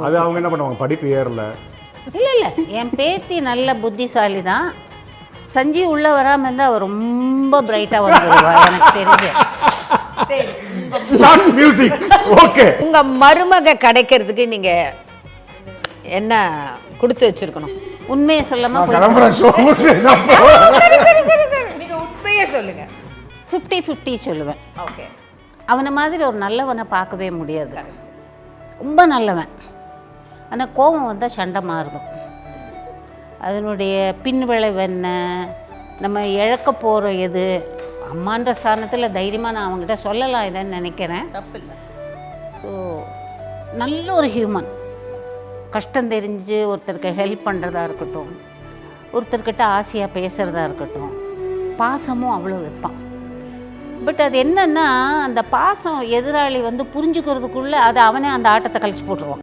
அது அவங்க என்ன பண்ணுவாங்க, படிப்பு ஏறல? இல்லை என் பேத்தி நல்ல புத்திசாலி தான். சஞ்சீவ் உள்ளே வராமல் இருந்தால் அவள் ரொம்ப பிரைட்டாக வந்துடுவா எனக்கு தெரிஞ்சு. Start music. ஓகே, உங்கள் மருமக கிடைக்கிறதுக்கு நீங்கள் என்ன கொடுத்து வச்சுருக்கணும்? உண்மையை சொல்லாமல் கிளம்புறேன் ஷோ. நீங்கள் உண்மையே சொல்லுங்கள். 50-50 சொல்லுவேன். ஓகே. அவனை மாதிரி ஒரு நல்லவனை பார்க்கவே முடியாது. ரொம்ப நல்லவன். ஆனால் கோபம் வந்தால் சண்டை மாறும். அதனுடைய பின் விளைவு என்ன, நம்ம இழக்க போகிற எது, அம்மான்ற ஸ்தானத்தில் தைரியமாக நான் அவங்ககிட்ட சொல்லலாம் இதைன்னு நினைக்கிறேன். தப்பில்லை. ஸோ நல்ல ஒரு ஹியூமன். கஷ்டம் தெரிஞ்சு ஒருத்தருக்கு ஹெல்ப் பண்ணுறதா இருக்கட்டும், ஒருத்தர்கிட்ட ஆசையாக பேசுகிறதா இருக்கட்டும், பாசமும் அவ்வளோ வைப்பான். பட் அது என்னன்னா, அந்த பாசம் எதிராளி வந்து புரிஞ்சுக்கிறதுக்குள்ளே அது அவனே அந்த ஆட்டத்தை கழிச்சு போட்டுருவான்.